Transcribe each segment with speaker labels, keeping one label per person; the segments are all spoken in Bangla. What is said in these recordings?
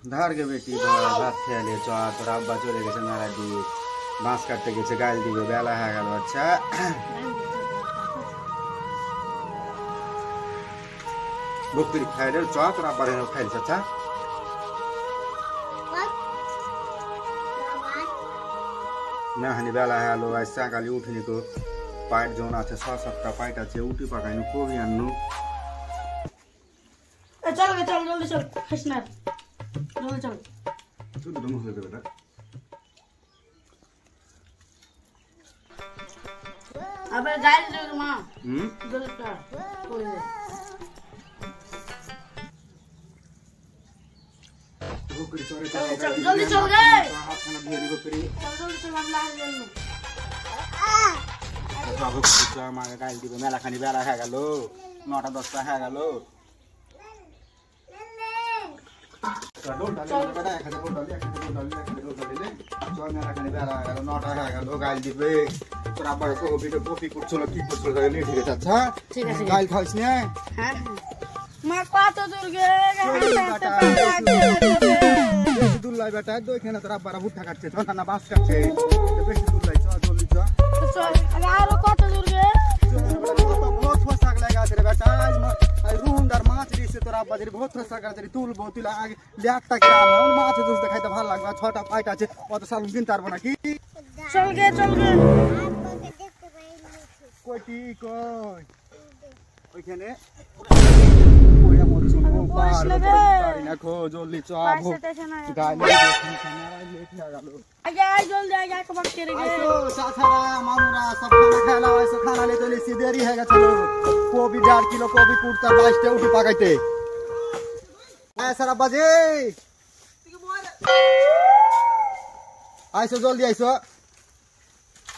Speaker 1: धार के बेटी भात खेले च तोर अब्बा चले गेছে মেলা দিয়ে বাঁশ কাটতে গেছে গাল দিবে বেলা হয়ে গেল আচ্ছা বকরি খাইলে চ তোর আব্বার এনে খাইছ আচ্ছা না হানি বেলা হয়ে গেল আজ সকালে উঠিনি তো পাইট জন আছে 6-7টা পাইট আছে উঠি পাকাইনু কবি আননু
Speaker 2: চল চল জলদি চল কৃষ্ণা জলদি চল
Speaker 1: তুই তো মুখ লগে বেটা
Speaker 2: আবে গাইল দে মা জলদি চল কই দে
Speaker 1: বকরি চলে
Speaker 2: চল জলদি চল রে
Speaker 1: হাত খানা দিয়ে দি বকরি
Speaker 2: জলদি চল আমরা আসলেন
Speaker 1: বাবু কিছু আমাকে গাইল দিব মেলা খানি বেলা হয়ে গেল 9টা 10টা হয়ে গেল গাইল দিবে তোর আবার কপি করছিল কি করছিল ঠিক আছে আচ্ছা
Speaker 2: ঠিক আছে
Speaker 1: গাইল খাইছ না
Speaker 2: হ্যাঁ মা কত দূর গে
Speaker 1: বেশি দূর লাই বেটা ওইখানে তোর আবার ভুট্টা কাটছে তো না বাস কাটছে বেশি দূর লাই চল জলদি চল
Speaker 2: চল আর কত দূর গে
Speaker 1: बहुत फसाक लगा तेरे बेटा आज रूंडार माछ दिसे तोरा बाजरी बहुत फसाक तेरी तुल बोतल आगे ल्याटा के नाम है माछ दूस देखाई त ভাল লাগবে 6টা পাইট আছে অত সাল দিন তারবো নাকি
Speaker 2: চল গে
Speaker 1: কইটি কই ওইখানে ওইটা মত শুনবো পার পারি না খো জলদি চ আবো গালি দেখি ক্যামেরা লেট লাগালো
Speaker 2: আগে জলদি আগে কবার করে গে
Speaker 1: আইসো সাছারা মামুরা সব খানা খেলা হইছে খানা লে চলে দেরি হয়ে গেছে কবি 1.5 কিলো কবি কুড়তা 22টা উঠি পাকাইতে সারা বাজে আইসো জলদি আইসো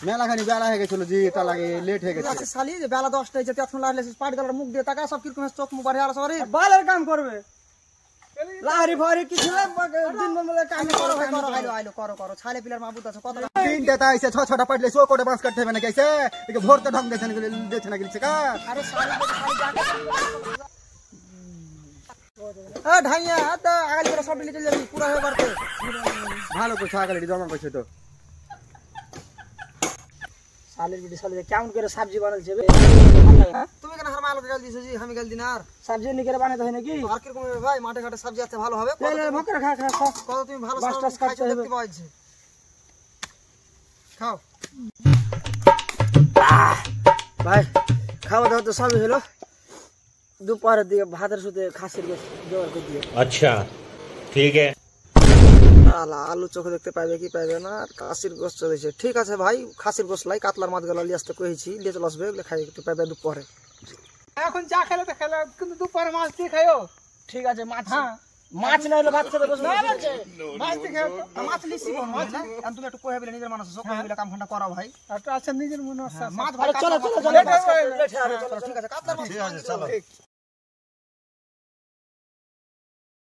Speaker 1: মেলা খানি বেলা হয়ে গেছিল জি তা লাগে লেট হয়ে গেছে
Speaker 3: আচ্ছা শালি যে বেলা 10টা হইছে তখন লাগলে পাড়ি গলার মুখ দিয়ে টাকা সব কিরকম চোখ মুখ বাড়ি আর সরি বালের কাম করবে লাহরি ফারি কিছু দিন বলে কাম করো আইলো করো ছালে পিলার মাবুত আছে কত
Speaker 1: তিনটা তা আইছে 6-6টা পাটলে সো কোটে বাঁশ কাটতে হবে না কইছে একে ভোরতে ঢং দেছে না গেছে কা
Speaker 3: আরে শালি ঢাইয়া তো আগালি করে সব লিটে যাবি পুরো হয়ে করতে
Speaker 1: ভালো করে ছাগলটি জমা করছে তো
Speaker 3: শালির বিটি শালি কেমন করে সবজি বানালছে তুমি কেন হার মাল গাল দিছো জি আমি গাল দিন আর সবজি নিকেরে বানাতে হয় নাকি আর কিরকম হবে ভাই মাঠে ঘাটে সবজি আছে ভালো হবে ভকরে খা কত তুমি ভালো সবজি খাইছো দেখতে পাইছি খাও ভাই খাওয়া দাওয়া তো সবই হলো দুপুরের দিকে ভাতের সাথে খাসির গোশত জোগাড় করে দিও
Speaker 4: अच्छा ठीक है
Speaker 3: আলু চোখে দেখতে পাইবে কি পাইবে না আর খাসির গোশত চলেছে ঠিক আছে ভাই খাসির গোশত লাই কাতলার মাছ গলা লিয়ে আসতে কইছি লিয়ে চলে আসবে খাই একটু পাইবে দুপুরে এখন যা খেলে তো খেলে কিন্তু দুপুরে মাছ দিয়ে খাইও ঠিক আছে মাছ হ্যাঁ মাছ না হলে ভাত খেতে বসে মাছ দিয়ে খাও মাছ লিসি মাছ না তুমি একটু কইবে নিজের মানুষ সব কইবে কাম খান্ডা করা ভাই আচ্ছা নিজের মনে আছে মাছ ভাই চলো ঠিক আছে কাতলার মাছ ঠিক আছে চলো